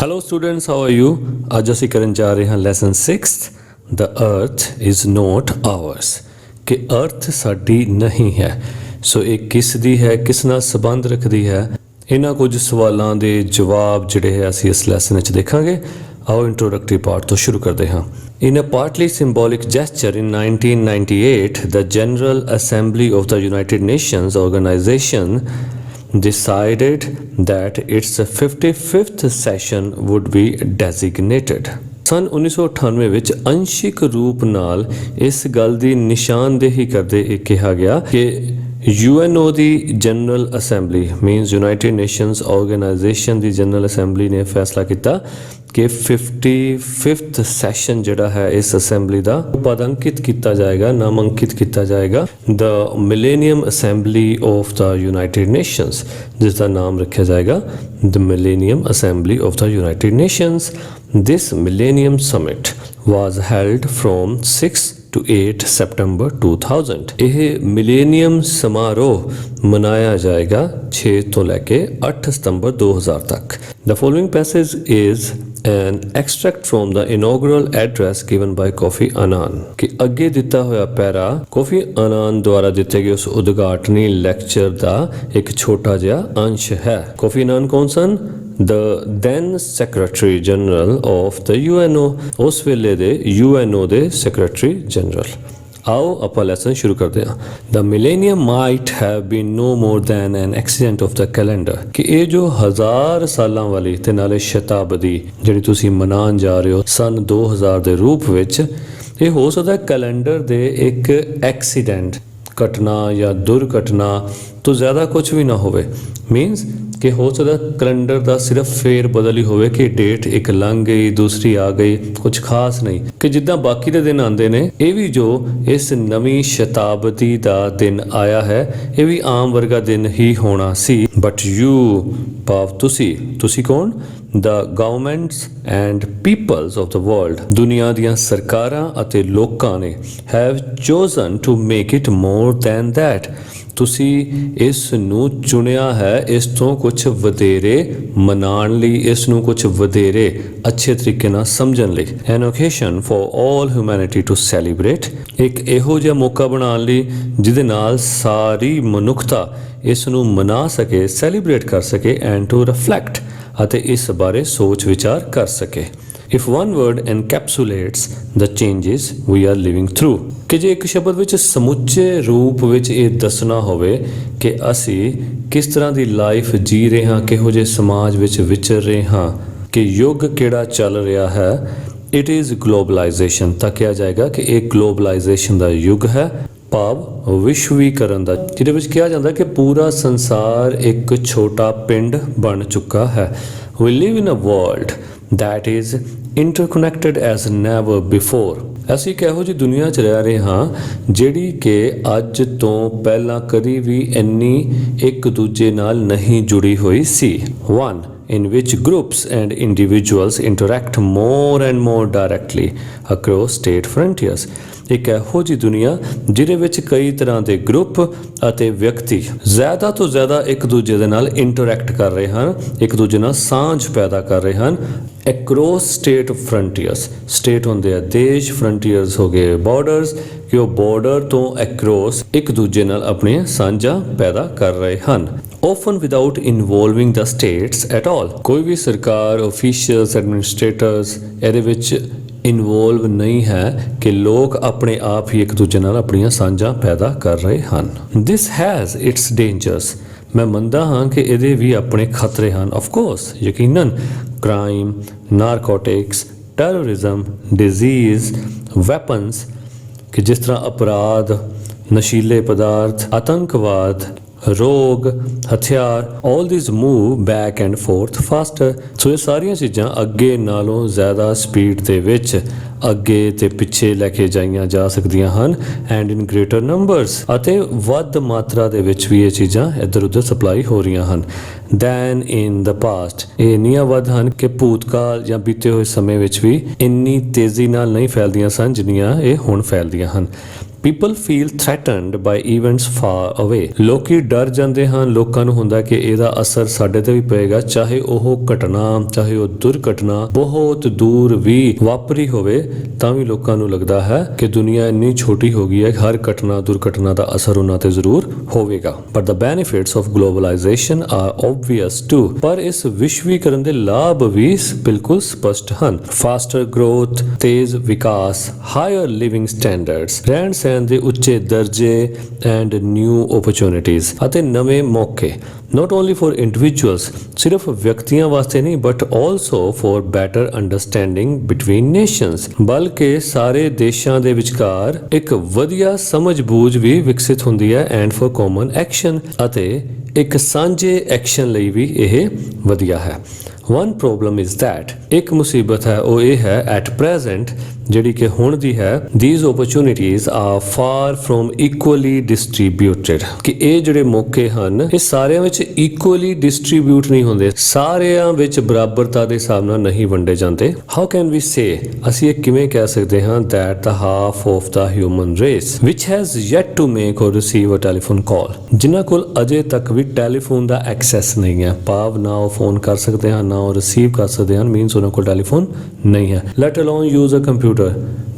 Hello students, how are you? ਅੱਜ ਅਸੀਂ ਕਰਨ ਜਾ ਰਹੇ ਹਾਂ ਲੈਸਨ 6th ਦ ਅਰਥ ਇਜ਼ ਨੋਟ ਆਵਰਸ, ਕਿ ਅਰਥ ਸਾਡੀ ਨਹੀਂ ਹੈ। ਸੋ ਇਹ ਕਿਸ ਦੀ ਹੈ, ਕਿਸ ਨਾਲ ਸੰਬੰਧ ਰੱਖਦੀ ਹੈ, ਇਹਨਾਂ ਕੁਝ ਸਵਾਲਾਂ ਦੇ ਜਵਾਬ ਜਿਹੜੇ ਹੈ ਅਸੀਂ ਇਸ ਲੈਸਨ ਵਿੱਚ ਦੇਖਾਂਗੇ। ਆਓ ਇੰਟਰੋਡਕਟਰੀ ਪਾਰਟ ਤੋਂ ਸ਼ੁਰੂ ਕਰਦੇ ਹਾਂ। In a partly symbolic gesture in 1998, the General Assembly of the United Nations organization decided that its 55th session would be designated. ਸਨ 1998 ਵਿੱਚ ਅੰਸ਼ਿਕ ਰੂਪ ਨਾਲ ਇਸ ਗੱਲ ਦੀ ਨਿਸ਼ਾਨਦੇਹੀ ਕਰਦੇ ਇਹ ਕਿਹਾ ਗਿਆ ਕਿ UNO ਦੀ general assembly means United nations organisation ਦੀ ਜਨਰਲ ਅਸੈਂਬਲੀ ਨੇ ਫੈਸਲਾ ਕੀਤਾ ਕਿ 55th ਸੈਸ਼ਨ ਜਿਹੜਾ ਹੈ ਇਸ ਅਸੈਂਬਲੀ ਦਾ ਪਦੰਕਿਤ ਕੀਤਾ ਜਾਏਗਾ, ਨਾਮਾਂਕਿਤ ਕੀਤਾ ਜਾਏਗਾ the Millennium Assembly of the United Nations, ਜਿਸ ਦਾ ਨਾਮ ਰੱਖਿਆ ਜਾਏਗਾ the Millennium Assembly of the United Nations. This Millennium Summit was held from 6 to 8 September 2000. ਇਹ ਮਿਲੇਨੀਅਮ ਸਮਾਰੋਹ ਮਨਾਇਆ ਜਾਏਗਾ 6 ਤੋਂ ਲੈ ਕੇ 8 ਸਤੰਬਰ 2000 ਤੱਕ। The following passage is an extract from the inaugural address given by Kofi Annan. ਕਿ ਅੱਗੇ ਦਿੱਤਾ ਹੋਇਆ ਪੈਰਾ ਕੋਫੀ ਅਨਾਨ ਦੁਆਰਾ ਦਿੱਤੇ ਗਏ ਉਸ ਉਦਘਾਟਨੀ ਲੈਕਚਰ ਦਾ ਇੱਕ ਛੋਟਾ ਜਿਹਾ ਅੰਸ਼ ਹੈ। ਕੋਫੀ ਅਨਾਨ ਕੌਣ ਸਨ? The then Secretary General of the UNO, ਉਸ ਵੇਲੇ ਦੇ UNO ਦੇ Secretary General। ਆਓ ਆਪਾਂ ਲੈਸਨ ਸ਼ੁਰੂ ਕਰਦੇ ਹਾਂ। The millennium might have been no more than an accident of the calendar, ਕਿ ਇਹ ਜੋ 1000 ਸਾਲਾਂ ਵਾਲੀ ਤੇ ਨਾਲੇ ਸ਼ਤਾਬਦੀ ਜਿਹੜੀ ਤੁਸੀਂ ਮਨਾਉਣ ਜਾ ਰਹੇ ਹੋ ਸਨ 2000 ਦੇ ਰੂਪ ਵਿੱਚ, ਇਹ ਹੋ ਸਕਦਾ ਕੈਲੰਡਰ ਦੇ ਇੱਕ ਐਕਸੀਡੈਂਟ, ਘਟਨਾ ਜਾਂ ਦੁਰਘਟਨਾ ਤੋਂ ਜ਼ਿਆਦਾ ਕੁਝ ਵੀ ਨਾ ਹੋਵੇ। ਮੀਨਸ ਕਿ ਹੋ ਸਕਦਾ ਕੈਲੰਡਰ ਦਾ ਸਿਰਫ ਫੇਰ ਬਦਲ ਹੀ ਹੋਵੇ ਕਿ ਡੇਟ ਇੱਕ ਲੰਘ ਗਈ ਦੂਸਰੀ ਆ ਗਈ, ਕੁਝ ਖਾਸ ਨਹੀਂ। ਕਿ ਜਿੱਦਾਂ ਬਾਕੀ ਦੇ ਦਿਨ ਆਉਂਦੇ ਨੇ, ਇਹ ਵੀ ਜੋ ਇਸ ਨਵੀਂ ਸ਼ਤਾਬਦੀ ਦਾ ਦਿਨ ਆਇਆ ਹੈ ਇਹ ਵੀ ਆਮ ਵਰਗਾ ਦਿਨ ਹੀ ਹੋਣਾ ਸੀ। ਬਟ ਯੂ ਭਾਵ ਤੁਸੀਂ ਕੌਣ? The governments and peoples of the world, ਦੁਨੀਆ ਦੀਆਂ ਸਰਕਾਰਾਂ ਅਤੇ ਲੋਕਾਂ ਨੇ have chosen to make it more than that, ਤੁਸੀਂ ਇਸ ਨੂੰ ਚੁਣਿਆ ਹੈ ਇਸ ਤੋਂ ਕੁਝ ਵਧੇਰੇ ਮਨਾਉਣ ਲਈ, ਇਸ ਨੂੰ ਕੁਝ ਵਧੇਰੇ ਅੱਛੇ ਤਰੀਕੇ ਨਾਲ ਸਮਝਣ ਲਈ। An occasion for all humanity to celebrate, ਇੱਕ ਇਹੋ ਜਿਹਾ ਮੌਕਾ ਬਣਾਉਣ ਲਈ ਜਿਹਦੇ ਨਾਲ ਸਾਰੀ ਮਨੁੱਖਤਾ ਇਸ ਨੂੰ ਮਨਾ ਸਕੇ, ਸੈਲੀਬ੍ਰੇਟ ਕਰ ਸਕੇ, and to reflect, ਅਤੇ ਇਸ ਬਾਰੇ ਸੋਚ ਵਿਚਾਰ ਕਰ ਸਕੇ। If one word encapsulates the changes we are living through, ਕਿ ਜੇ ਇੱਕ ਸ਼ਬਦ ਵਿੱਚ ਸਮੁੱਚੇ ਰੂਪ ਵਿੱਚ ਇਹ ਦੱਸਣਾ ਹੋਵੇ ਕਿ ਅਸੀਂ ਕਿਸ ਤਰ੍ਹਾਂ ਦੀ ਲਾਈਫ ਜੀ ਰਹੇ ਹਾਂ, ਕਿਹੋ ਜਿਹੇ ਸਮਾਜ ਵਿੱਚ ਵਿਚਰ ਰਹੇ ਹਾਂ, ਕਿ ਯੁੱਗ ਕਿਹੜਾ ਚੱਲ ਰਿਹਾ ਹੈ, it is globalization, ਤਾਂ ਕਿਹਾ ਜਾਏਗਾ ਕਿ ਇਹ ਗਲੋਬਲਾਈਜੇਸ਼ਨ ਦਾ ਯੁੱਗ ਹੈ, ਭਾਵ ਵਿਸ਼ਵੀਕਰਨ ਦਾ, ਜਿਹਦੇ ਵਿੱਚ ਕਿਹਾ ਜਾਂਦਾ ਕਿ ਪੂਰਾ ਸੰਸਾਰ ਇੱਕ ਛੋਟਾ ਪਿੰਡ ਬਣ ਚੁੱਕਾ ਹੈ। We live in a world that is interconnected as never before, ਅਸੀਂ ਇੱਕ ਇਹੋ ਜਿਹੀ ਦੁਨੀਆ 'ਚ ਰਹਿ ਰਹੇ ਹਾਂ ਜਿਹੜੀ ਕਿ ਅੱਜ ਤੋਂ ਪਹਿਲਾਂ ਕਦੀ ਵੀ ਇੰਨੀ ਇੱਕ ਦੂਜੇ ਨਾਲ ਨਹੀਂ ਜੁੜੀ ਹੋਈ ਸੀ। One in which groups and individuals interact more and more directly across state frontiers, ਇੱਕ ਇਹੋ ਜਿਹੀ ਦੁਨੀਆ ਜਿਹਦੇ ਵਿੱਚ ਕਈ ਤਰ੍ਹਾਂ ਦੇ ਗਰੁੱਪ ਅਤੇ ਵਿਅਕਤੀ ਜ਼ਿਆਦਾ ਤੋਂ ਜ਼ਿਆਦਾ ਇੱਕ ਦੂਜੇ ਦੇ ਨਾਲ ਇੰਟਰੈਕਟ ਕਰ ਰਹੇ ਹਨ, ਇੱਕ ਦੂਜੇ ਨਾਲ ਸਾਂਝ ਪੈਦਾ ਕਰ ਰਹੇ ਹਨ। ਐਕਰੋਸ ਸਟੇਟ ਫਰੰਟੀਅਰਸ, ਸਟੇਟ ਹੁੰਦੇ ਆ ਦੇਸ਼, ਫਰੰਟੀਅਰਸ ਹੋ ਗਏ ਬਾਰਡਰਸ, ਕਿ ਉਹ ਬਾਰਡਰ ਤੋਂ ਐਕਰੋਸ ਇੱਕ ਦੂਜੇ ਨਾਲ ਆਪਣੀਆਂ ਸਾਂਝਾਂ ਪੈਦਾ ਕਰ ਰਹੇ ਹਨ। often without involving the states at all, ਕੋਈ ਵੀ ਸਰਕਾਰ, officials, administrators ਇਹਦੇ ਵਿੱਚ ਇਨਵੋਲਵ ਨਹੀਂ ਹੈ ਕਿ ਲੋਕ ਆਪਣੇ ਆਪ ਹੀ ਇੱਕ ਦੂਜੇ ਨਾਲ ਆਪਣੀਆਂ ਸਾਂਝਾਂ ਪੈਦਾ ਕਰ ਰਹੇ ਹਨ। This has its dangers, ਮੈਂ ਮੰਨਦਾ ਹਾਂ ਕਿ ਇਹਦੇ ਵੀ ਆਪਣੇ ਖਤਰੇ ਹਨ। ਆਫ ਕੋਰਸ, ਯਕੀਨਨ, crime, narcotics, terrorism, disease, weapons, ਕਿ ਜਿਸ ਤਰ੍ਹਾਂ ਅਪਰਾਧ, ਨਸ਼ੀਲੇ ਪਦਾਰਥ, ਆਤੰਕਵਾਦ, ਰੋਗ, ਹਥਿਆਰ, all these move back and forth faster, ਸੋ ਇਹ ਸਾਰੀਆਂ ਚੀਜ਼ਾਂ ਅੱਗੇ ਨਾਲੋਂ ਜ਼ਿਆਦਾ ਸਪੀਡ ਦੇ ਵਿੱਚ ਅੱਗੇ ਤੇ ਪਿੱਛੇ ਲੈ ਕੇ ਜਾਈਆਂ ਜਾ ਸਕਦੀਆਂ ਹਨ, ਐਂਡ ਇਨ ਗ੍ਰੇਟਰ ਨੰਬਰਸ, ਅਤੇ ਵੱਧ ਮਾਤਰਾ ਦੇ ਵਿੱਚ ਵੀ ਇਹ ਚੀਜ਼ਾਂ ਇੱਧਰ ਉੱਧਰ ਸਪਲਾਈ ਹੋ ਰਹੀਆਂ ਹਨ ਦੈਨ ਇਨ ਦ ਪਾਸਟ। ਇਹ ਇੰਨੀਆਂ ਵੱਧ ਹਨ ਕਿ ਭੂਤਕਾਲ ਜਾਂ ਬੀਤੇ ਹੋਏ ਸਮੇਂ ਵਿੱਚ ਵੀ ਇੰਨੀ ਤੇਜ਼ੀ ਨਾਲ ਨਹੀਂ ਫੈਲਦੀਆਂ ਸਨ ਜਿੰਨੀਆਂ ਇਹ ਹੁਣ ਫੈਲਦੀਆਂ ਹਨ। People feel threatened by events for ਅਵੇ। ਲੋਕੀ ਡਰ ਜਾਂਦੇ ਹਨ, ਲੋਕਾਂ ਨੂੰ ਹੁੰਦਾ ਕਿ ਇਹਦਾ ਅਸਰ ਸਾਡੇ ਤੇ ਵੀ ਪਏਗਾ, ਚਾਹੇ ਉਹ ਘਟਨਾ, ਚਾਹੇ ਉਹ ਦੁਰਘਟਨਾ ਬਹੁਤ ਦੂਰ ਵੀ ਵਾਪਰੀ ਹੋਵੇ, ਤਾਂ ਵੀ ਲੋਕਾਂ ਨੂੰ ਲੱਗਦਾ ਹੈ ਕਿ ਦੁਨੀਆ ਇੰਨੀ ਛੋਟੀ ਹੋ ਗਈ ਹੈ, ਹਰ ਘਟਨਾ ਦੁਰਘਟਨਾ ਦਾ ਅਸਰ ਉਹਨਾਂ ਤੇ ਜ਼ਰੂਰ ਹੋਵੇਗਾ। But the benefits of globalisation are obvious too। ਪਰ ਇਸ ਵਿਸ਼ਵੀਕਰਨ ਦੇ ਲਾਭ ਵੀ ਬਿਲਕੁਲ ਸਪਸ਼ਟ ਹਨ। ਫਾਸਟਰ ਗਰੋਥ, ਤੇਜ਼ ਵਿਕਾਸ, ਹਾਇਰ ਲਿਵਿੰਗ ਸਟੈਂਡਰਡਸ, ਰਹਿਣ ਸਹਿਣ ਦੇ ਉੱਚੇ ਦਰਜੇ ਐਂਡ ਨਿਊ ਓਪਰਚੁਨਿਟੀਜ਼ ਅਤੇ ਨਵੇਂ ਮੌਕੇ। not only for individuals, ਸਿਰਫ ਵਿਅਕਤੀਆਂ ਵਾਸਤੇ ਨਹੀਂ, but also for better understanding between nations, ਬਲਕਿ ਸਾਰੇ ਦੇਸ਼ਾਂ ਦੇ ਵਿਚਕਾਰ ਇੱਕ ਵਧੀਆ ਸਮਝ ਬੂਝ ਵੀ ਵਿਕਸਿਤ ਹੁੰਦੀ ਹੈ, and for common action, ਅਤੇ ਇੱਕ ਸਾਂਝੇ ਐਕਸ਼ਨ ਲਈ ਵੀ ਇਹ ਵਧੀਆ ਹੈ। one problem is that, ਇੱਕ ਮੁਸੀਬਤ ਹੈ ਉਹ ਇਹ ਹੈ at present, ਜਿਹੜੀ ਕਿ ਹੁਣ ਦੀ ਹੈ, these opportunities are far from equally distributed, ਕਿ ਇਹ ਜਿਹੜੇ ਮੌਕੇ ਹਨ ਇਹ ਸਾਰਿਆਂ ਵਿੱਚ equally distribute ਨਹੀਂ ਹੁੰਦੇ, ਸਾਰਿਆਂ ਵਿੱਚ ਬਰਾਬਰਤਾ ਦੇ ਹਿਸਾਬ ਨਾਲ ਨਹੀਂ ਵੰਡੇ ਜਾਂਦੇ। how can we say, ਅਸੀਂ ਇਹ ਕਿਵੇਂ ਕਹਿ ਸਕਦੇ ਹਾਂ that the half of the human race which has yet to make or receive a telephone call, ਜਿਨ੍ਹਾਂ ਕੋਲ ਅਜੇ ਤੱਕ ਵੀ ਟੈਲੀਫੋਨ ਦਾ ਐਕਸੈਸ ਨਹੀਂ ਹੈ, ਭਾਵ ਨਾ ਉਹ ਫੋਨ ਕਰ ਸਕਦੇ ਹਨ, ਨਾ ਉਹ ਰਿਸੀਵ ਕਰ ਸਕਦੇ ਹਨ, ਮੀਨਸ ਉਹਨਾਂ ਕੋਲ ਟੈਲੀਫੋਨ ਨਹੀਂ ਹੈ, let alone use a computer,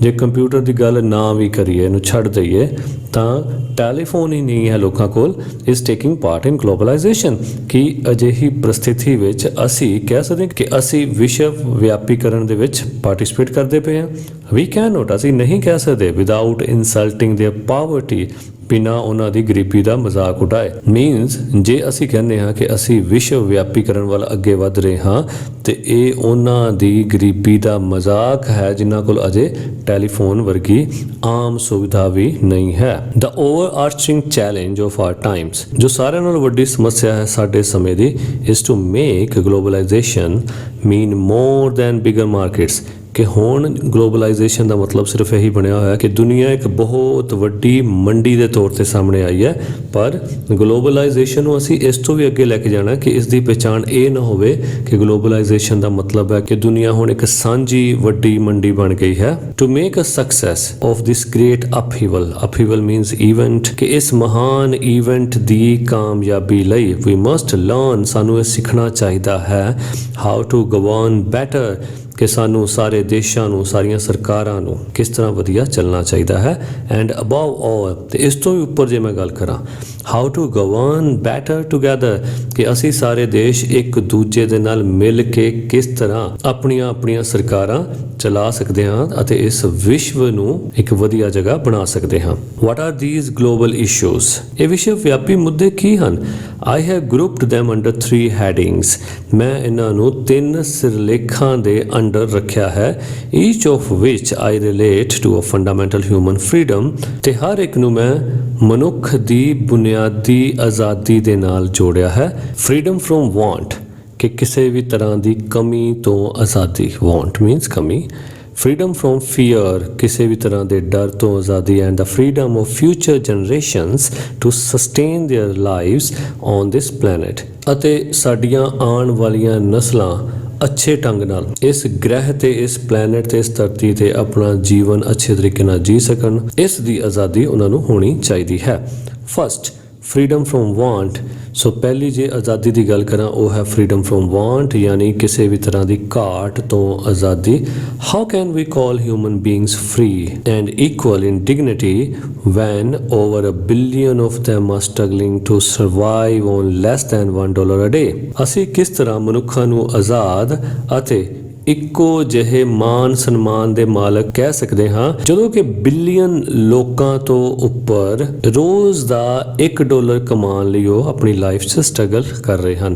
ਜੇ ਕੰਪਿਊਟਰ ਦੀ ਗੱਲ ਨਾ ਵੀ ਕਰੀਏ, ਇਹਨੂੰ ਛੱਡ ਦਈਏ, ਤਾਂ ਟੈਲੀਫੋਨ ਹੀ ਨਹੀਂ ਹੈ ਲੋਕਾਂ ਕੋਲ, is taking part in globalization, ਕਿ ਅਜਿਹੀ ਪ੍ਰਸਥਿਤੀ ਵਿੱਚ ਅਸੀਂ ਕਹਿ ਸਕਦੇ ਹਾਂ ਕਿ ਅਸੀਂ ਵਿਸ਼ਵ ਵਿਆਪੀਕਰਨ ਦੇ ਵਿੱਚ ਪਾਰਟਿਸਿਪੇਟ ਕਰਦੇ ਪਏ ਹਾਂ। we cannot, ਅਸੀਂ ਨਹੀਂ ਕਹਿ ਸਕਦੇ without insulting their poverty, ਬਿਨਾਂ ਉਹਨਾਂ ਦੀ ਗਰੀਬੀ ਦਾ ਮਜ਼ਾਕ ਉਡਾਏ। ਮੀਨਸ ਜੇ ਅਸੀਂ ਕਹਿੰਦੇ ਹਾਂ ਕਿ ਅਸੀਂ ਵਿਸ਼ਵ ਵਿਆਪੀਕਰਨ ਵੱਲ ਅੱਗੇ ਵਧ ਰਹੇ ਹਾਂ, ਤੇ ਇਹ ਉਹਨਾਂ ਦੀ ਗਰੀਬੀ ਦਾ ਮਜ਼ਾਕ ਹੈ ਜਿਨ੍ਹਾਂ ਕੋਲ ਅਜੇ ਟੈਲੀਫੋਨ ਵਰਗੀ ਆਮ ਸੁਵਿਧਾ ਵੀ ਨਹੀਂ ਹੈ। The overarching challenge of our times, ਜੋ ਸਾਰਿਆਂ ਨਾਲੋਂ ਵੱਡੀ ਸਮੱਸਿਆ ਹੈ ਸਾਡੇ ਸਮੇਂ ਦੀ, is to make globalisation mean more than bigger markets, ਕਿ ਹੁਣ ਗਲੋਬਲਾਈਜੇਸ਼ਨ ਦਾ ਮਤਲਬ ਸਿਰਫ ਇਹੀ ਬਣਿਆ ਹੋਇਆ ਕਿ ਦੁਨੀਆ ਇੱਕ ਬਹੁਤ ਵੱਡੀ ਮੰਡੀ ਦੇ ਤੌਰ ਤੇ ਸਾਹਮਣੇ ਆਈ ਹੈ, ਪਰ ਗਲੋਬਲਾਈਜੇਸ਼ਨ ਨੂੰ ਅਸੀਂ ਇਸ ਤੋਂ ਵੀ ਅੱਗੇ ਲੈ ਕੇ ਜਾਣਾ ਕਿ ਇਸ ਦੀ ਪਛਾਣ ਇਹ ਨਾ ਹੋਵੇ ਕਿ ਗਲੋਬਲਾਈਜੇਸ਼ਨ ਦਾ ਮਤਲਬ ਹੈ ਕਿ ਦੁਨੀਆ ਹੁਣ ਇੱਕ ਸਾਂਝੀ ਵੱਡੀ ਮੰਡੀ ਬਣ ਗਈ ਹੈ। To make a success of this great upheaval means event, ਕਿ ਇਸ ਮਹਾਨ ਇਵੈਂਟ ਦੀ ਕਾਮਯਾਬੀ ਲਈ ਵੀ ਮਸਟ ਲਰਨ, ਸਾਨੂੰ ਇਹ ਸਿੱਖਣਾ ਚਾਹੀਦਾ ਹੈ, ਹਾਊ ਟੂ ਗਵਰਨ ਬੈਟਰ, ਕਿ ਸਾਨੂੰ ਸਾਰੇ ਦੇਸ਼ਾਂ ਨੂੰ, ਸਾਰੀਆਂ ਸਰਕਾਰਾਂ ਨੂੰ ਕਿਸ ਤਰ੍ਹਾਂ ਵਧੀਆ ਚੱਲਣਾ ਚਾਹੀਦਾ ਹੈ। ਐਂਡ ਅਬਵ ਆਲ, ਤੇ ਇਸ ਤੋਂ ਵੀ ਉੱਪਰ ਜੇ ਮੈਂ ਗੱਲ ਕਰਾਂ, how to govern better together, ਕਿ ਅਸੀਂ ਸਾਰੇ ਦੇਸ਼ ਇੱਕ ਦੂਜੇ ਦੇ ਨਾਲ ਮਿਲ ਕੇ ਕਿਸ ਤਰ੍ਹਾਂ ਆਪਣੀਆਂ ਸਰਕਾਰਾਂ ਚਲਾ ਸਕਦੇ ਹਾਂ ਅਤੇ ਇਸ ਵਿਸ਼ਵ ਨੂੰ ਇੱਕ ਵਧੀਆ ਜਗ੍ਹਾ ਬਣਾ ਸਕਦੇ ਹਾਂ। What are these global issues, ਇਹ ਵਿਸ਼ਵ ਵਿਆਪੀ ਮੁੱਦੇ ਕੀ ਹਨ? I have grouped them under 3 headings, ਮੈਂ ਇਹਨਾਂ ਨੂੰ 3 ਸਿਰਲੇਖਾਂ ਦੇ ਅੰਡਰ ਰੱਖਿਆ ਹੈ, each of which I relate to a fundamental human freedom, ਤੇ ਹਰ ਇੱਕ ਨੂੰ ਮੈਂ ਮਨੁੱਖ ਦੀ ਬੁਨਿਆਦੀ ਆਜ਼ਾਦੀ ਦੇ ਨਾਲ ਜੋੜਿਆ ਹੈ। ਫਰੀडम ਫਰੋਮ ਵਾਂਟ, ਕਿ ਕਿਸੇ ਵੀ ਤਰ੍ਹਾਂ ਦੀ ਕਮੀ ਤੋਂ ਆਜ਼ਾਦੀ, ਵਾਂਟ ਮੀਨਸ ਕਮੀ। ਫਰੀडम ਫਰੋਮ ਫੀਅਰ, ਕਿਸੇ ਵੀ ਤਰ੍ਹਾਂ ਦੇ ਡਰ ਤੋਂ ਆਜ਼ਾਦੀ। And the freedom of future generations to sustain their lives on this planet, ਅਤੇ ਸਾਡੀਆਂ ਆਉਣ ਵਾਲੀਆਂ ਨਸਲਾਂ ਅੱਛੇ ਢੰਗ ਨਾਲ ਇਸ ਗ੍ਰਹਿ ਤੇ, ਇਸ ਪਲੈਨਟ ਤੇ, ਇਸ ਧਰਤੀ ਤੇ ਆਪਣਾ ਜੀਵਨ ਅੱਛੇ ਤਰੀਕੇ ਨਾਲ ਜੀ ਸਕਣ, ਇਸ ਦੀ ਆਜ਼ਾਦੀ ਉਹਨਾਂ ਨੂੰ ਹੋਣੀ ਚਾਹੀਦੀ ਹੈ। First, freedom from want. ਸੋ ਪਹਿਲੀ ਜੇ ਆਜ਼ਾਦੀ ਦੀ ਗੱਲ ਕਰਾਂ ਉਹ ਹੈ ਫਰੀडम ਫਰੋਮ ਵਾਂਟ, ਯਾਨੀ ਕਿਸੇ ਵੀ ਤਰ੍ਹਾਂ ਦੀ ਘਾਟ ਤੋਂ ਆਜ਼ਾਦੀ। How can we call human beings free and equal in dignity when over 1 billion of them are struggling to survive on less than $1 a day? ਅਸੀਂ ਕਿਸ ਤਰ੍ਹਾਂ ਮਨੁੱਖਾਂ ਨੂੰ ਆਜ਼ਾਦ ਅਤੇ ਇੱਕੋ ਜਿਹੇ ਮਾਨ ਸਨਮਾਨ ਦੇ ਮਾਲਕ ਕਹਿ ਸਕਦੇ ਹਾਂ ਜਦੋਂ ਕਿ ਬਿਲੀਅਨ ਲੋਕਾਂ ਤੋਂ ਉੱਪਰ ਰੋਜ਼ ਦਾ $1 ਕਮਾਉਣ ਲਈ ਉਹ ਆਪਣੀ ਲਾਈਫ 'ਚ ਸਟਰਗਲ ਕਰ ਰਹੇ ਹਨ।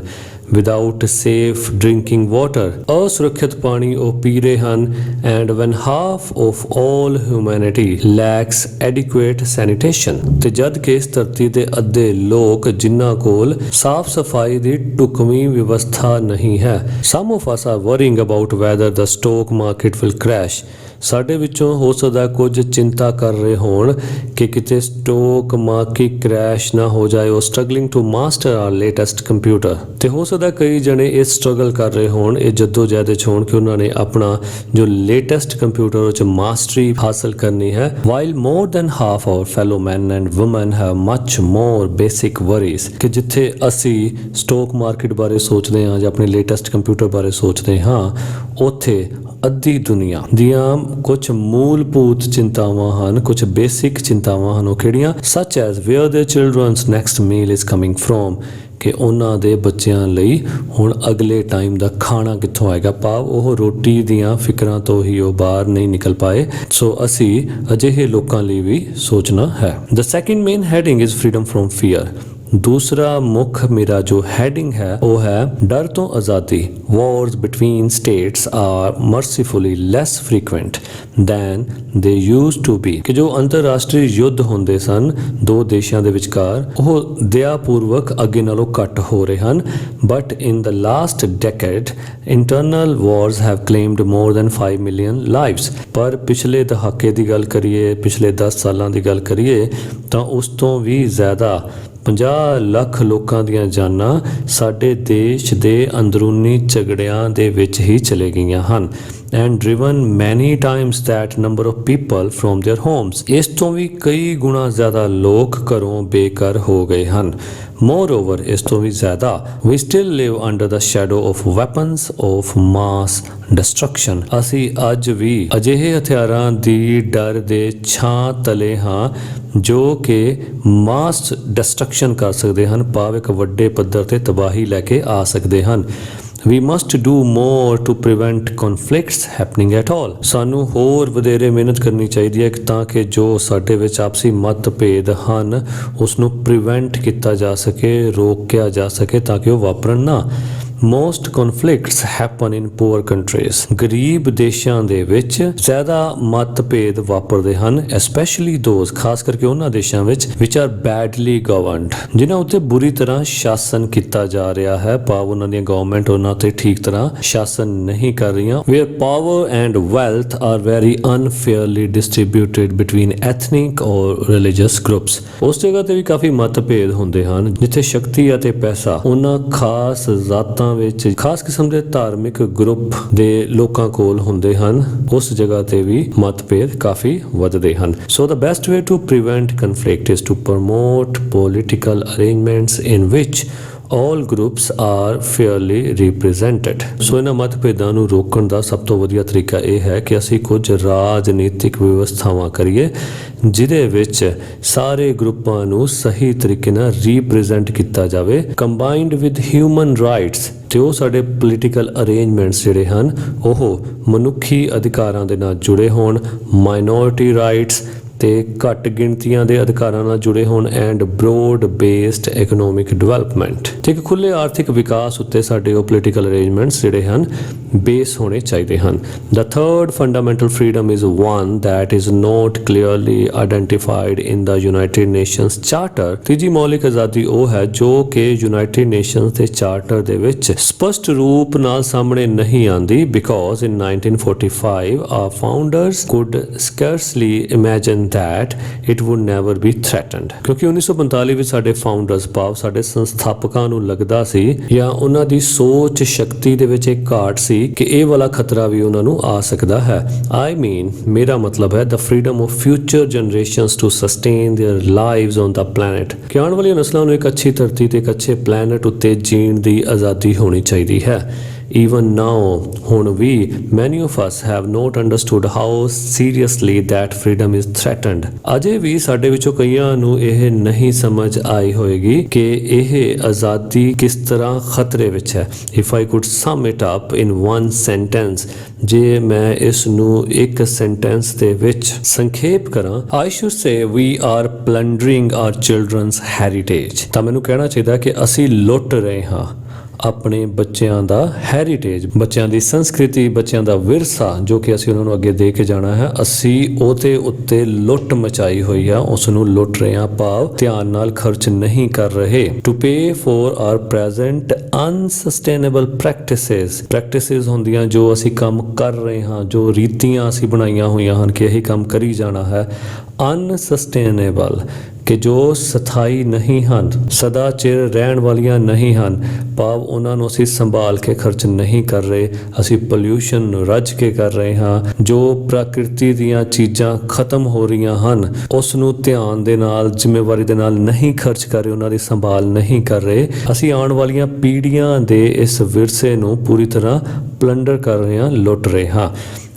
ਵਿਦਾਊਟ ਸੇਫ ਡਰਿੰਕਿੰਗ ਵਾਟਰ, ਅਸੁਰੱਖਿਅਤ ਪਾਣੀ ਉਹ ਪੀ ਰਹੇ ਹਨ। And van half of all humanity lacks adequate sanitation, ਤੇ ਜਦ ਕਿ ਇਸ ਧਰਤੀ ਦੇ ਅੱਧੇ ਲੋਕ ਜਿਨ੍ਹਾਂ ਕੋਲ ਸਾਫ਼ ਸਫਾਈ ਦੀ ਢੁਕਵੀਂ ਵਿਵਸਥਾ ਨਹੀਂ ਹੈ। Some of us are worrying about whether the stock market will crash, ਸਾਡੇ ਵਿੱਚੋਂ ਹੋ ਸਕਦਾ ਕੁਝ ਚਿੰਤਾ ਕਰ ਰਹੇ ਹੋਣ ਕਿ ਕਿਤੇ ਸਟੋਕ ਮਾਰਕੀਟ ਕ੍ਰੈਸ਼ ਨਾ ਹੋ ਜਾਏ। ਉਹ struggling to master our latest computer, ਤੇ ਹੋ ਸਕਦਾ ਕਈ ਜਣੇ ਇਹ ਸਟਰਗਲ ਕਰ ਰਹੇ ਹੋਣ, ਇਹ ਜੱਦੋ-ਜਹਿਦ ਵਿੱਚ ਹੋਣ ਕਿ ਉਹਨਾਂ ਨੇ ਆਪਣਾ ਜੋ ਲੇਟੈਸਟ ਕੰਪਿਊਟਰ ਵਿੱਚ ਮਾਸਟਰੀ ਹਾਸਲ ਕਰਨੀ ਹੈ। While more than half our fellow men and women have much more basic worries, ਕਿ ਜਿੱਥੇ ਅਸੀਂ ਸਟਾਕ ਮਾਰਕੀਟ ਬਾਰੇ ਸੋਚਦੇ ਹਾਂ ਜਾਂ ਆਪਣੇ ਲੇਟੈਸਟ ਕੰਪਿਊਟਰ ਬਾਰੇ ਸੋਚਦੇ ਹਾਂ, ਉੱਥੇ ਅੱਧੀ ਦੁਨੀਆ ਦੀਆਂ ਕੁਝ ਮੂਲਭੂਤ ਚਿੰਤਾਵਾਂ ਹਨ, ਕੁਝ ਬੇਸਿਕ ਚਿੰਤਾਵਾਂ ਹਨ। ਉਹ ਕਿਹੜੀਆਂ? Such as where their children's next meal is coming from, ਕਿ ਉਹਨਾਂ ਦੇ ਬੱਚਿਆਂ ਲਈ ਹੁਣ ਅਗਲੇ ਟਾਈਮ ਦਾ ਖਾਣਾ ਕਿੱਥੋਂ ਆਏਗਾ, ਭਾਵ ਉਹ ਰੋਟੀ ਦੀਆਂ ਫਿਕਰਾਂ ਤੋਂ ਹੀ ਉਹ ਬਾਹਰ ਨਹੀਂ ਨਿਕਲ ਪਾਏ। ਸੋ ਅਸੀਂ ਅਜਿਹੇ ਲੋਕਾਂ ਲਈ ਵੀ ਸੋਚਣਾ ਹੈ। ਦ second main heading is freedom from fear. ਦੂਸਰਾ ਮੁੱਖ ਮੇਰਾ ਜੋ ਹੈਡਿੰਗ ਹੈ ਉਹ ਹੈ ਡਰ ਤੋਂ ਆਜ਼ਾਦੀ। wars between states are mercifully less frequent than they used to be, ਕਿ ਜੋ ਅੰਤਰਰਾਸ਼ਟਰੀ ਯੁੱਧ ਹੁੰਦੇ ਸਨ ਦੋ ਦੇਸ਼ਾਂ ਦੇ ਵਿਚਕਾਰ, ਉਹ ਦਇਆਪੂਰਵਕ ਅੱਗੇ ਨਾਲੋਂ ਘੱਟ ਹੋ ਰਹੇ ਹਨ। But in the last decade internal wars have claimed more than 5 million lives। ਪਰ ਪਿਛਲੇ ਦਹਾਕੇ ਦੀ ਗੱਲ ਕਰੀਏ, ਪਿਛਲੇ 10 ਸਾਲਾਂ ਦੀ ਗੱਲ ਕਰੀਏ ਤਾਂ ਉਸ ਤੋਂ ਵੀ ਜ਼ਿਆਦਾ 50 ਲੱਖ ਲੋਕਾਂ ਦੀਆਂ ਜਾਨਾਂ ਸਾਡੇ ਦੇਸ਼ ਦੇ ਅੰਦਰੂਨੀ ਝਗੜਿਆਂ ਦੇ ਵਿੱਚ ਹੀ ਚਲੇ ਗਈਆਂ ਹਨ। and driven many times that number of people from their homes। ਇਸ ਤੋਂ ਵੀ ਕਈ ਗੁਣਾ ਜ਼ਿਆਦਾ ਲੋਕ ਘਰੋਂ ਬੇਘਰ ਹੋ ਗਏ ਹਨ। moreover, ਇਸ ਤੋਂ ਵੀ ਜ਼ਿਆਦਾ we still live under the shadow of weapons of mass destruction। ਅਸੀਂ ਅੱਜ ਵੀ ਅਜਿਹੇ ਹਥਿਆਰਾਂ ਦੀ ਡਰ ਦੇ ਛਾਂ ਤਲੇ ਹਾਂ ਜੋ ਕਿ ਮਾਸ ਡਿਸਟਰਕਸ਼ਨ ਕਰ ਸਕਦੇ ਹਨ, ਭਾਵ ਇੱਕ ਵੱਡੇ ਪੱਧਰ ਤੇ ਤਬਾਹੀ ਲੈ ਕੇ ਆ ਸਕਦੇ ਹਨ। We must do more to prevent conflicts happening at all। ਸਾਨੂੰ ਹੋਰ ਵਧੇਰੇ ਮਿਹਨਤ ਕਰਨੀ ਚਾਹੀਦੀ ਹੈ ਤਾਂ ਕਿ ਜੋ ਸਾਡੇ ਵਿੱਚ ਆਪਸੀ ਮਤਭੇਦ ਹਨ ਉਸ ਨੂੰ ਪ੍ਰੀਵੈਂਟ ਕੀਤਾ ਜਾ ਸਕੇ, ਰੋਕਿਆ ਜਾ ਸਕੇ ਤਾਂ ਕਿ ਉਹ ਵਾਪਰਨ ਨਾ। Most conflicts happen in poor countries। ਗਰੀਬ ਦੇਸ਼ਾਂ ਦੇ ਵਿੱਚ ਜ਼ਿਆਦਾ ਮਤਭੇਦ ਵਾਪਰਦੇ ਹਨ, especially those, ਖਾਸ ਕਰਕੇ ਉਹਨਾਂ ਦੇਸ਼ਾਂ ਵਿੱਚ which are badly governed, ਜਿਨ੍ਹਾਂ ਉੱਤੇ ਬੁਰੀ ਤਰ੍ਹਾਂ ਸ਼ਾਸਨ ਕੀਤਾ ਜਾ ਰਿਹਾ ਹੈ, ਭਾਵ ਉਹਨਾਂ ਦੀਆਂ ਗਵਰਨਮੈਂਟ ਉਹਨਾਂ ਉੱਤੇ ਠੀਕ ਤਰ੍ਹਾਂ ਸ਼ਾਸਨ ਨਹੀਂ ਕਰ ਰਹੀਆਂ। where power and wealth are very unfairly distributed between ethnic or religious groups। ਉਸ ਜਗ੍ਹਾ ਤੇ ਵੀ ਕਾਫੀ ਮਤਭੇਦ ਹੁੰਦੇ ਹਨ ਜਿੱਥੇ ਸ਼ਕਤੀ ਅਤੇ ਪੈਸਾ ਉਹਨਾਂ ਖਾਸ ਜ਼ਾਤਾਂ ਵਿੱਚ, ਖਾਸ ਕਿਸਮ ਦੇ ਧਾਰਮਿਕ ਗਰੁੱਪ ਦੇ ਲੋਕਾਂ ਕੋਲ ਹੁੰਦੇ ਹਨ। ਉਸ ਜਗ੍ਹਾ ਤੇ ਵੀ ਮਤਭੇਦ ਕਾਫੀ ਵੱਧਦੇ ਹਨ। ਸੋ the best way to prevent conflict is to promote political arrangements in which all groups are fairly represented। ਸੋ ਇਹਨਾਂ ਮਤਭੇਦਾਂ ਨੂੰ ਰੋਕਣ ਦਾ ਸਭ ਤੋਂ ਵਧੀਆ ਤਰੀਕਾ ਇਹ ਹੈ ਕਿ ਅਸੀਂ ਕੁਝ ਰਾਜਨੀਤਿਕ ਵਿਵਸਥਾਵਾਂ ਕਰੀਏ ਜਿਹਦੇ ਵਿੱਚ ਸਾਰੇ ਗਰੁੱਪਾਂ ਨੂੰ ਸਹੀ ਤਰੀਕੇ ਨਾਲ ਰੀਪ੍ਰੈਜ਼ੈਂਟ ਕੀਤਾ ਜਾਵੇ, ਕੰਬਾਈਨਡ ਵਿਦ ਹਿਊਮਨ ਰਾਈਟਸ। ਤੇ ਉਹ ਸਾਡੇ ਪੋਲੀਟੀਕਲ ਅਰੇਂਜਮੈਂਟਸ ਜਿਹੜੇ ਹਨ ਉਹ ਮਨੁੱਖੀ ਅਧਿਕਾਰਾਂ ਦੇ ਨਾਲ ਜੁੜੇ ਹੋਣ, ਮਾਈਨੋਰਿਟੀ ਰਾਈਟਸ ਤੇ ਘੱਟ ਗਿਣਤੀਆਂ ਦੇ ਅਧਿਕਾਰਾਂ ਨਾਲ ਜੁੜੇ ਹੋਣ, and broad based economic development. ਤੇ ਇੱਕ ਖੁੱਲੇ ਆਰਥਿਕ ਵਿਕਾਸ ਉੱਤੇ ਸਾਡੇ ਉਹ ਪੋਲੀਟੀਕਲ ਅਰੇਂਜਮੈਂਟਸ ਜਿਹੜੇ ਹਨ ਬੇਸ ਹੋਣੇ ਚਾਹੀਦੇ ਹਨ। The third fundamental freedom is one that is not clearly identified in the United Nations Charter। ਤੀਜੀ ਮੌਲਿਕ ਆਜ਼ਾਦੀ ਉਹ ਹੈ ਜੋ ਕਿ ਯੂਨਾਈਟਿਡ ਨੇਸ਼ਨਸ ਦੇ ਚਾਰਟਰ ਦੇ ਵਿੱਚ ਸਪਸ਼ਟ ਰੂਪ ਨਾਲ ਸਾਹਮਣੇ ਨਹੀਂ ਆਉਂਦੀ। because in 1945 our founders could scarcely imagine that it would never be threatened। ਕਿਉਂਕਿ 1945 ਵਿੱਚ ਸਾਡੇ ਫਾਊਂਡਰਸ, ਭਾਵ ਸਾਡੇ ਸੰਸਥਾਪਕਾਂ ਨੂੰ ਲੱਗਦਾ ਸੀ ਜਾਂ ਉਹਨਾਂ ਦੀ ਸੋਚ ਸ਼ਕਤੀ ਦੇ ਵਿੱਚ ਇੱਕ ਘਾਟ ਸੀ ਕਿ ਇਹ ਵਾਲਾ ਖਤਰਾ ਵੀ ਉਹਨਾਂ ਨੂੰ ਆ ਸਕਦਾ ਹੈ। I mean, ਮੇਰਾ ਮਤਲਬ ਹੈ the freedom of future generations to sustain their lives on the planet। ਕਿ ਆਉਣ ਵਾਲੀਆਂ ਨਸਲਾਂ ਨੂੰ ਇੱਕ ਅੱਛੀ ਧਰਤੀ ਤੇ ਇੱਕ ਅੱਛੇ ਪਲੈਨਟ ਉੱਤੇ ਜੀਣ ਦੀ ਆਜ਼ਾਦੀ ਹੋਣੀ ਚਾਹੀਦੀ ਹੈ। Even now, ਹੁਣ ਵੀ many of us have not understood how seriously that freedom is threatened। ਅਜੇ ਵੀ ਸਾਡੇ ਵਿੱਚੋਂ ਕਈਆਂ ਨੂੰ ਇਹ ਨਹੀਂ ਸਮਝ ਆਈ ਹੋਏਗੀ ਕਿ ਇਹ ਆਜ਼ਾਦੀ ਕਿਸ ਤਰ੍ਹਾਂ ਖਤਰੇ ਵਿੱਚ ਹੈ। If I could sum it up in one sentence, ਜੇ ਮੈਂ ਇਸ ਨੂੰ ਇੱਕ ਸੈਂਟੈਂਸ ਦੇ ਵਿੱਚ ਸੰਖੇਪ ਕਰਾਂ, I should say we are plundering our children's heritage। ਤਾਂ ਮੈਨੂੰ ਕਹਿਣਾ ਚਾਹੀਦਾ ਕਿ ਅਸੀਂ ਲੁੱਟ ਰਹੇ ਹਾਂ ਆਪਣੇ ਬੱਚਿਆਂ ਦਾ ਹੈਰੀਟੇਜ, ਬੱਚਿਆਂ ਦੀ ਸੰਸਕ੍ਰਿਤੀ, ਬੱਚਿਆਂ ਦਾ ਵਿਰਸਾ ਜੋ ਕਿ ਅਸੀਂ ਉਹਨਾਂ ਨੂੰ ਅੱਗੇ ਦੇ ਕੇ ਜਾਣਾ ਹੈ। ਅਸੀਂ ਉਹਦੇ ਉੱਤੇ ਲੁੱਟ ਮਚਾਈ ਹੋਈ ਆ, ਉਸ ਨੂੰ ਲੁੱਟ ਰਹੇ ਹਾਂ, ਭਾਵ ਧਿਆਨ ਨਾਲ ਖਰਚ ਨਹੀਂ ਕਰ ਰਹੇ। To pay for our present unsustainable practices ਹੁੰਦੀਆਂ ਜੋ ਅਸੀਂ ਕੰਮ ਕਰ ਰਹੇ ਹਾਂ, ਜੋ ਰੀਤੀਆਂ ਅਸੀਂ ਬਣਾਈਆਂ ਹੋਈਆਂ ਹਨ ਕਿ ਇਹੀ ਕੰਮ ਕਰੀ ਜਾਣਾ ਹੈ, ਅਨਸਸਟੇਨੇਬਲ ਕਿ ਜੋ ਸਥਾਈ ਨਹੀਂ ਹਨ, ਸਦਾ ਚਿਰ ਰਹਿਣ ਵਾਲੀਆਂ ਨਹੀਂ ਹਨ, ਭਾਵ ਉਹਨਾਂ ਨੂੰ ਅਸੀਂ ਸੰਭਾਲ ਕੇ ਖਰਚ ਨਹੀਂ ਕਰ ਰਹੇ, ਅਸੀਂ ਪੋਲਿਊਸ਼ਨ ਨੂੰ ਰੱਜ ਕੇ ਕਰ ਰਹੇ ਹਾਂ। ਜੋ ਪ੍ਰਕਿਰਤੀ ਦੀਆਂ ਚੀਜ਼ਾਂ ਖਤਮ ਹੋ ਰਹੀਆਂ ਹਨ ਉਸ ਨੂੰ ਧਿਆਨ ਦੇ ਨਾਲ, ਜ਼ਿੰਮੇਵਾਰੀ ਦੇ ਨਾਲ ਨਹੀਂ ਖਰਚ ਕਰ ਰਹੇ, ਉਹਨਾਂ ਦੀ ਸੰਭਾਲ ਨਹੀਂ ਕਰ ਰਹੇ। ਅਸੀਂ ਆਉਣ ਵਾਲੀਆਂ ਪੀੜ੍ਹੀਆਂ ਦੇ ਇਸ ਵਿਰਸੇ ਨੂੰ ਪੂਰੀ ਤਰ੍ਹਾਂ ਪਲੰਡਰ ਕਰ ਰਹੇ ਹਾਂ, ਲੁੱਟ ਰਹੇ ਹਾਂ।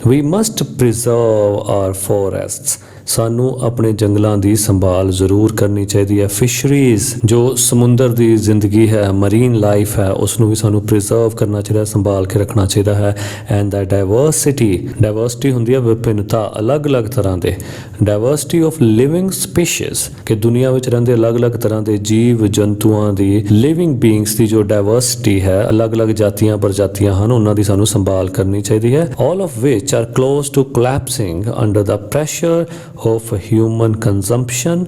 We must preserve our forests. ਸਾਨੂੰ ਆਪਣੇ ਜੰਗਲਾਂ ਦੀ ਸੰਭਾਲ ਜ਼ਰੂਰ ਕਰਨੀ ਚਾਹੀਦੀ ਹੈ। ਫਿਸ਼ਰੀਜ਼ ਜੋ ਸਮੁੰਦਰ ਦੀ ਜ਼ਿੰਦਗੀ ਹੈ, ਮਰੀਨ ਲਾਈਫ ਹੈ, ਉਸ ਨੂੰ ਵੀ ਸਾਨੂੰ ਪ੍ਰੀਜ਼ਰਵ ਕਰਨਾ ਚਾਹੀਦਾ, ਸੰਭਾਲ ਕੇ ਰੱਖਣਾ ਚਾਹੀਦਾ ਹੈ। ਐਂਡ ਦਾ ਡਾਇਵਰਸਿਟੀ ਹੁੰਦੀ ਹੈ ਵਿਭਿੰਨਤਾ, ਅਲੱਗ-ਅਲੱਗ ਤਰ੍ਹਾਂ ਦੇ, ਡਾਇਵਰਸਿਟੀ ਆਫ ਲਿਵਿੰਗ ਸਪੀਸ਼ੀਜ਼ ਕਿ ਦੁਨੀਆ ਵਿੱਚ ਰਹਿੰਦੇ ਅਲੱਗ-ਅਲੱਗ ਤਰ੍ਹਾਂ ਦੇ ਜੀਵ ਜੰਤੂਆਂ ਦੀ, ਲਿਵਿੰਗ ਬੀਇੰਗਸ ਦੀ ਜੋ ਡਾਇਵਰਸਿਟੀ ਹੈ, ਅਲੱਗ-ਅਲੱਗ ਜਾਤੀਆਂ ਪ੍ਰਜਾਤੀਆਂ ਹਨ, ਉਹਨਾਂ ਦੀ ਸਾਨੂੰ ਸੰਭਾਲ ਕਰਨੀ ਚਾਹੀਦੀ ਹੈ। All of which are close to collapsing under the pressure of human consumption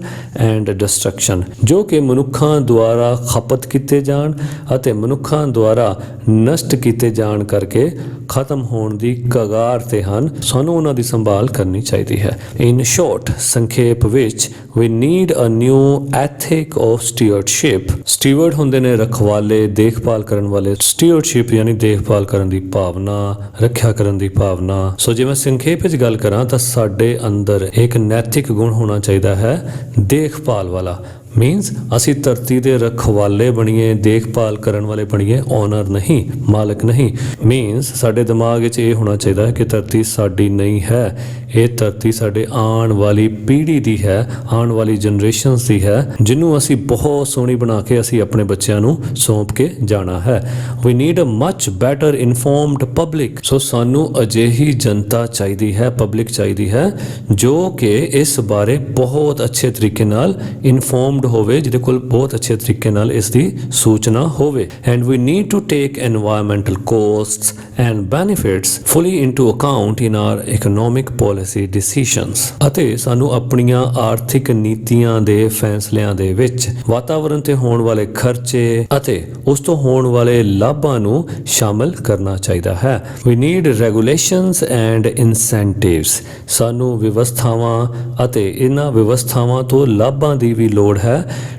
and destruction, ਜੋ ਕਿ ਮਨੁੱਖਾਂ ਦੁਆਰਾ ਖਪਤ ਕੀਤੇ ਜਾਣ ਅਤੇ ਮਨੁੱਖਾਂ ਦੁਆਰਾ ਨਸ਼ਟ ਕੀਤੇ ਜਾਣ ਕਰਕੇ ਖਤਮ ਹੋਣ ਦੀ ਕਗਾਰ ਤੇ ਹਨ। ਸਾਨੂੰ ਉਹਨਾਂ ਦੀ ਸੰਭਾਲ ਕਰਨੀ ਚਾਹੀਦੀ ਹੈ। ਇਨ ਸ਼ੋਰਟ, ਸੰਖੇਪ ਵਿੱਚ, we need a new ethic of stewardship. ਸਟੀਵਰਡ ਹੁੰਦੇ ਨੇ ਰਖਵਾਲੇ, ਦੇਖਭਾਲ ਕਰਨ ਵਾਲੇ। ਸਟੀਵਰਡਸ਼ਿਪ ਯਾਨੀ ਦੇਖਭਾਲ ਕਰਨ ਦੀ ਭਾਵਨਾ, ਰੱਖਿਆ ਕਰਨ ਦੀ ਭਾਵਨਾ। ਸੋ ਜੇ ਮੈਂ ਸੰਖੇਪ ਵਿੱਚ ਗੱਲ ਕਰਾਂ ਤਾਂ ਸਾਡੇ ਅੰਦਰ ਇੱਕ ਨੈਤਿਕ ਗੁਣ ਹੋਣਾ ਚਾਹੀਦਾ ਹੈ, ਦੇਖਭਾਲ ਵਾਲਾ। ਮੀਨਸ ਅਸੀਂ ਧਰਤੀ ਦੇ ਰਖਵਾਲੇ ਬਣੀਏ, ਦੇਖਭਾਲ ਕਰਨ ਵਾਲੇ ਬਣੀਏ, ਓਨਰ ਨਹੀਂ, ਮਾਲਕ ਨਹੀਂ। ਮੀਨਸ ਸਾਡੇ ਦਿਮਾਗ ਵਿੱਚ ਇਹ ਹੋਣਾ ਚਾਹੀਦਾ ਹੈ ਕਿ ਧਰਤੀ ਸਾਡੀ ਨਹੀਂ ਹੈ, ਇਹ ਧਰਤੀ ਸਾਡੇ ਆਉਣ ਵਾਲੀ ਪੀੜ੍ਹੀ ਦੀ ਹੈ, ਆਉਣ ਵਾਲੀ ਜਨਰੇਸ਼ਨਸ ਦੀ ਹੈ, ਜਿਹਨੂੰ ਅਸੀਂ ਬਹੁਤ ਸੋਹਣੀ ਬਣਾ ਕੇ ਅਸੀਂ ਆਪਣੇ ਬੱਚਿਆਂ ਨੂੰ ਸੌਂਪ ਕੇ ਜਾਣਾ ਹੈ। We need a much better informed public. ਸੋ ਸਾਨੂੰ ਅਜਿਹੀ ਜਨਤਾ ਚਾਹੀਦੀ ਹੈ, ਪਬਲਿਕ ਚਾਹੀਦੀ ਹੈ, ਜੋ ਕਿ ਇਸ ਬਾਰੇ ਬਹੁਤ ਅੱਛੇ ਤਰੀਕੇ ਨਾਲ ਇਨਫੋਰਮਡ ਹੋਵੇ, ਜਿਹਦੇ ਕੋਲ ਬਹੁਤ ਅੱਛੇ ਤਰੀਕੇ ਨਾਲ ਇਸ ਦੀ ਸੂਚਨਾ ਹੋਵੇ। And we need to take environmental costs and benefits fully into account in our economic policy decisions. ਅਤੇ ਸਾਨੂੰ ਆਪਣੀਆਂ ਆਰਥਿਕ ਨੀਤੀਆਂ ਦੇ ਫੈਸਲਿਆਂ ਦੇ ਵਿੱਚ ਵਾਤਾਵਰਣ ਤੇ ਹੋਣ ਵਾਲੇ ਖਰਚੇ ਅਤੇ ਉਸ ਤੋਂ ਹੋਣ ਵਾਲੇ ਲਾਭਾਂ ਨੂੰ ਸ਼ਾਮਲ ਕਰਨਾ ਚਾਹੀਦਾ ਹੈ। We need regulations and incentives. ਸਾਨੂੰ ਵਿਵਸਥਾਵਾਂ ਅਤੇ ਇਹਨਾਂ ਵਿਵਸਥਾਵਾਂ ਤੋਂ ਲਾਭਾਂ ਦੀ ਵੀ ਲੋੜ ਹੈ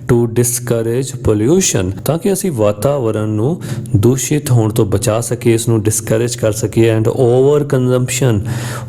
ਟੂ ਡਿਸਕਰੇਜ ਪੋਲਿਊਸ਼ਨ, ਤਾਂ ਕਿ ਅਸੀਂ ਵਾਤਾਵਰਣ ਨੂੰ ਦੂਸ਼ਿਤ ਹੋਣ ਤੋਂ ਬਚਾ ਸਕੀਏ, ਇਸ ਨੂੰ ਡਿਸਕਰੇਜ ਕਰ ਸਕੀਏ। And over consumption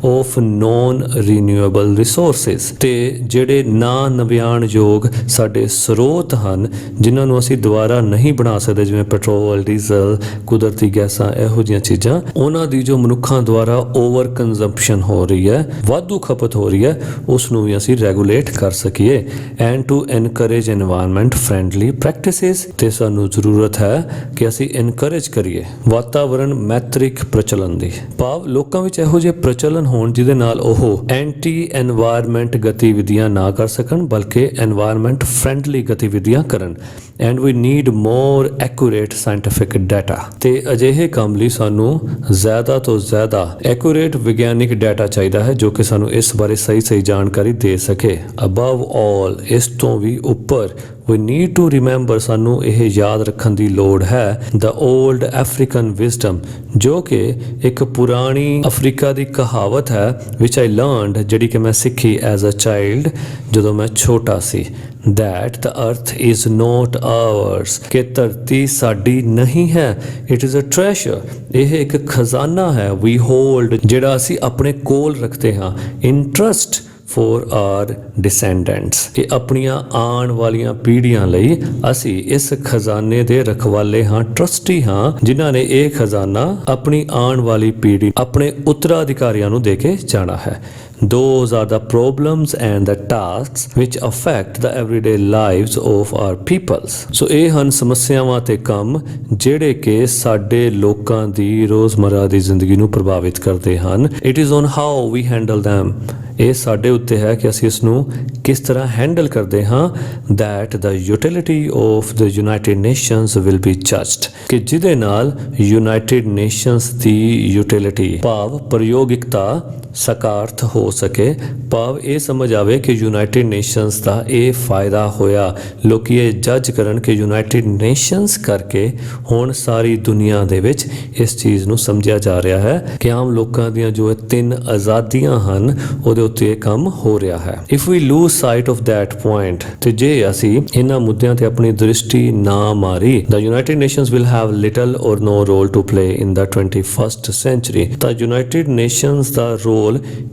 of non renewable resources, ਤੇ ਜਿਹੜੇ ਨਾ ਨਵਿਆਣਯੋਗ ਸਾਡੇ ਸਰੋਤ ਹਨ ਜਿਨ੍ਹਾਂ ਨੂੰ ਅਸੀਂ ਦੁਬਾਰਾ ਨਹੀਂ ਬਣਾ ਸਕਦੇ, ਜਿਵੇਂ ਪੈਟਰੋਲ, ਡੀਜ਼ਲ, ਕੁਦਰਤੀ ਗੈਸਾਂ, ਇਹੋ ਜਿਹੀਆਂ ਚੀਜ਼ਾਂ, ਉਹਨਾਂ ਦੀ ਜੋ ਮਨੁੱਖਾਂ ਦੁਆਰਾ ਓਵਰ ਕੰਜ਼ੰਪਸ਼ਨ ਹੋ ਰਹੀ ਹੈ, ਵਾਧੂ ਖਪਤ ਹੋ ਰਹੀ ਹੈ, ਉਸ ਨੂੰ ਵੀ ਅਸੀਂ ਰੈਗੂਲੇਟ ਕਰ ਸਕੀਏ। And to encourage environment friendly practices, ਤੇ ਸਾਨੂੰ ਜ਼ਰੂਰਤ ਹੈ ਕਿ ਅਸੀਂ ਐਨਕਰੇਜ ਕਰੀਏ ਵਾਤਾਵਰਣ ਮੈਤ੍ਰਿਕ ਪ੍ਰਚਲਨ ਦੀ, ਭਾਵ ਲੋਕਾਂ ਵਿੱਚ ਇਹੋ ਜਿਹੇ ਪ੍ਰਚਲਨ ਹੋਣ ਜਿਹਦੇ ਨਾਲ ਉਹ ਐਂਟੀ এনवायरमेंट ਗਤੀਵਿਧੀਆਂ ਨਾ ਕਰ ਸਕਣ, ਬਲਕਿ এনवायरमेंट ਫ੍ਰੈਂਡਲੀ ਗਤੀਵਿਧੀਆਂ ਕਰਨ। And we need more accurate scientific data, ਤੇ ਅਜਿਹੇ ਕੰਮ ਲਈ ਸਾਨੂੰ ਜ਼ਿਆਦਾ ਤੋਂ ਜ਼ਿਆਦਾ ਐਕੂਰੇਟ ਵਿਗਿਆਨਿਕ ਡਾਟਾ ਚਾਹੀਦਾ ਹੈ, ਜੋ ਕਿ ਸਾਨੂੰ ਇਸ ਬਾਰੇ ਸਹੀ ਜਾਣਕਾਰੀ ਦੇ ਸਕੇ। ਅਬਵ ਆਲ, ਇਸ ਤੋਂ ਵੀ ਉੱਪਰ, we need to remember, ਸਾਨੂੰ ਇਹ ਯਾਦ ਰੱਖਣ ਦੀ ਲੋੜ ਹੈ, the old African wisdom, ਜੋ ਕਿ ਇੱਕ ਪੁਰਾਣੀ ਅਫਰੀਕਾ ਦੀ ਕਹਾਵਤ ਹੈ, which I learned, ਜਿਹੜੀ ਕਿ ਮੈਂ ਸਿੱਖੀ as a child ਜਦੋਂ ਮੈਂ ਛੋਟਾ ਸੀ, that the earth is not ours, ਕਿ ਧਰਤੀ ਸਾਡੀ ਨਹੀਂ ਹੈ, it is a treasure, ਇਹ ਇੱਕ ਖਜ਼ਾਨਾ ਹੈ, we hold, ਜਿਹੜਾ ਅਸੀਂ ਆਪਣੇ ਕੋਲ ਰੱਖਦੇ ਹਾਂ, in trust for our descendants, ਕਿ ਆਪਣੀਆਂ ਆਉਣ ਵਾਲੀਆਂ ਪੀੜ੍ਹੀਆਂ ਲਈ ਅਸੀਂ ਇਸ ਖਜ਼ਾਨੇ ਦੇ ਰਖਵਾਲੇ ਹਾਂ, ਟਰਸਟੀ ਹਾਂ, ਜਿਨ੍ਹਾਂ ਨੇ ਇਹ ਖਜ਼ਾਨਾ ਆਪਣੀ ਆਉਣ ਵਾਲੀ ਪੀੜ੍ਹੀ, ਆਪਣੇ ਉੱਤਰਾਧਿਕਾਰੀਆਂ ਨੂੰ ਦੇ ਕੇ ਜਾਣਾ ਹੈ। Those are the problems and the tasks which affect the everyday lives of our peoples. ਸੋ ਇਹ ਹਨ ਸਮੱਸਿਆਵਾਂ ਤੇ ਕੰਮ ਜਿਹੜੇ ਕਿ ਸਾਡੇ ਲੋਕਾਂ ਦੀ ਰੋਜ਼ਮਰਾ ਦੀ ਜ਼ਿੰਦਗੀ ਨੂੰ ਪ੍ਰਭਾਵਿਤ ਕਰਦੇ ਹਨ। It is on how we handle them. ਇਹ ਸਾਡੇ ਉੱਤੇ ਹੈ ਕਿ ਅਸੀਂ ਇਸ ਨੂੰ ਕਿਸ ਤਰ੍ਹਾਂ ਹੈਂਡਲ ਕਰਦੇ ਹਾਂ that the utility of the United Nations will be judged ਕਿ ਜਿਹਦੇ ਨਾਲ ਯੂਨਾਈਟਿਡ ਨੇਸ਼ਨਸ ਦੀ ਯੂਟਿਲਿਟੀ ਭਾਵ ਪ੍ਰਯੋਗਿਕਤਾ ਸਕਾਰਥ ਹੋ ਸਕੇ, ਭਾਵ ਇਹ ਸਮਝ ਆਵੇ ਕਿ ਯੂਨਾਈਟਿਡ ਨੇਸ਼ਨਸ ਦਾ ਇਹ ਫਾਇਦਾ ਹੋਇਆ, ਲੋਕੀ ਇਹ ਜੱਜ ਕਰਨ ਕਿ ਯੂਨਾਈਟਿਡ ਨੇਸ਼ਨਸ ਕਰਕੇ ਹੁਣ ਸਾਰੀ ਦੁਨੀਆ ਦੇ ਵਿੱਚ ਇਸ ਚੀਜ਼ ਨੂੰ ਸਮਝਿਆ ਜਾ ਰਿਹਾ ਹੈ ਕਿ ਆਮ ਲੋਕਾਂ ਦੀਆਂ ਜੋ ਇਹ 3 ਆਜ਼ਾਦੀਆਂ ਹਨ ਉਹਦੇ ਉੱਤੇ ਇਹ ਕੰਮ ਹੋ ਰਿਹਾ ਹੈ। If we lose sight of that point, ਤੇ ਜੇ ਅਸੀਂ ਇਹਨਾਂ ਮੁੱਦਿਆਂ ਤੇ ਆਪਣੀ ਦ੍ਰਿਸ਼ਟੀ ਨਾ ਮਾਰੀ, the United Nations will have little or no role to play in the 21st century, ਤਾਂ ਯੂਨਾਈਟਿਡ ਨੇਸ਼ਨਸ ਦਾ ਰੋਲ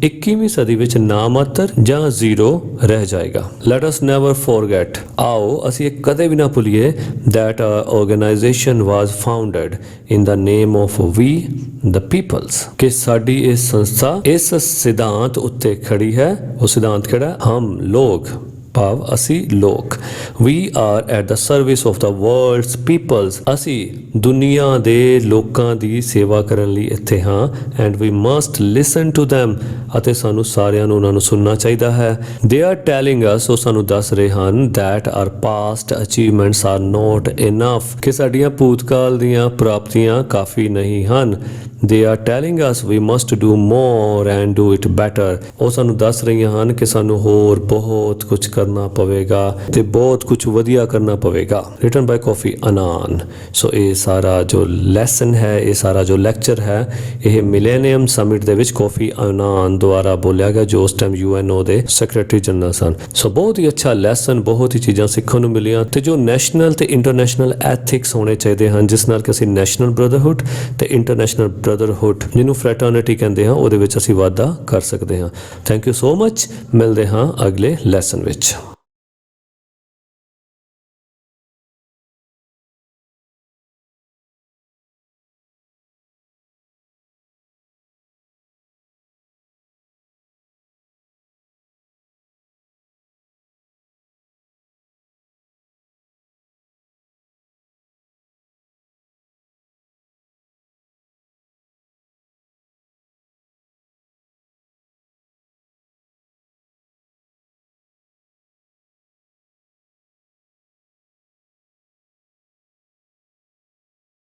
21ਵੀਂ ਸਦੀ ਵਿੱਚ ਨਾਮਾਤਰ ਜਾਂ ਜ਼ੀਰੋ ਰਹਿ ਜਾਏਗਾ। Let us never forget, ਆਓ ਅਸੀਂ ਇਹ ਕਦੇ ਵੀ ਨਾ ਭੁੱਲੀਏ that our organization was founded in the name of we the peoples, ਕਿ ਸਾਡੀ ਇਹ ਸੰਸਥਾ ਇਸ ਸਿਧਾਂਤ ਉੱਤੇ ਖੜੀ ਹੈ। ਉਹ ਸਿਧਾਂਤ ਕਿਹੜਾ? ਹਮ ਲੋਗ, ਭਾਵ ਅਸੀਂ ਲੋਕ। We are at the service of the world's peoples, ਅਸੀਂ ਦੁਨੀਆ ਦੇ ਲੋਕਾਂ ਦੀ ਸੇਵਾ ਕਰਨ ਲਈ ਇੱਥੇ ਹਾਂ। and we must listen to them, ਅਤੇ ਸਾਨੂੰ ਸਾਰਿਆਂ ਨੂੰ ਉਹਨਾਂ ਨੂੰ ਸੁਣਨਾ ਚਾਹੀਦਾ ਹੈ। they are telling us, ਉਹ ਸਾਨੂੰ ਦੱਸ ਰਹੇ ਹਨ that our past achievements are not enough, ਕਿ ਸਾਡੀਆਂ ਭੂਤਕਾਲ ਦੀਆਂ ਪ੍ਰਾਪਤੀਆਂ ਕਾਫੀ ਨਹੀਂ ਹਨ। they are telling us we must do more and do it better, ਉਹ ਸਾਨੂੰ ਦੱਸ ਰਹੀਆਂ ਹਨ ਕਿ ਸਾਨੂੰ ਹੋਰ ਬਹੁਤ ਕੁਝ ਕਰਨਾ ਪਵੇਗਾ ਤੇ ਬਹੁਤ ਕੁਝ ਵਧੀਆ ਕਰਨਾ ਪਵੇਗਾ। ਰਿਟਨ ਬਾਈ ਕਾਫੀ ਅਨਾਨ। ਸੋ ਇਹ ਸਾਰਾ ਜੋ ਲੈਸਨ ਹੈ, ਇਹ ਸਾਰਾ ਜੋ ਲੈਕਚਰ ਹੈ, ਇਹ ਮਿਲੇਨੀਅਮ ਸਮਿਟ ਦੇ ਵਿੱਚ ਕਾਫੀ ਅਨਾਨ ਦੁਆਰਾ ਬੋਲਿਆ ਗਿਆ, ਜੋ ਉਸ ਟਾਈਮ UNO ਦੇ ਸੈਕਟਰੀ ਜਨਰਲ ਸਨ। ਸੋ ਬਹੁਤ ਹੀ ਅੱਛਾ ਲੈਸਨ, ਬਹੁਤ ਹੀ ਚੀਜ਼ਾਂ ਸਿੱਖਣ ਨੂੰ ਮਿਲੀਆਂ, ਤੇ ਜੋ ਨੈਸ਼ਨਲ ਤੇ ਇੰਟਰਨੈਸ਼ਨਲ ਐਥਿਕਸ ਹੋਣੇ ਚਾਹੀਦੇ ਹਨ, ਜਿਸ ਨਾਲ ਕਿ ਅਸੀਂ ਨੈਸ਼ਨਲ ਬ੍ਰਦਰਹੁੱਡ ਤੇ ਇੰਟਰਨੈਸ਼ਨਲ ਬ੍ਰਦਰਹੁੱਡ, ਜਿਹਨੂੰ ਫਰੈਟਰਨਿਟੀ ਕਹਿੰਦੇ ਹਾਂ, ਉਹਦੇ ਵਿੱਚ ਅਸੀਂ ਵਾਧਾ ਕਰ ਸਕਦੇ ਹਾਂ। Thank you so much. ਮਿਲਦੇ ਹਾਂ ਅਗਲੇ ਲੈਸਨ ਵਿੱਚ।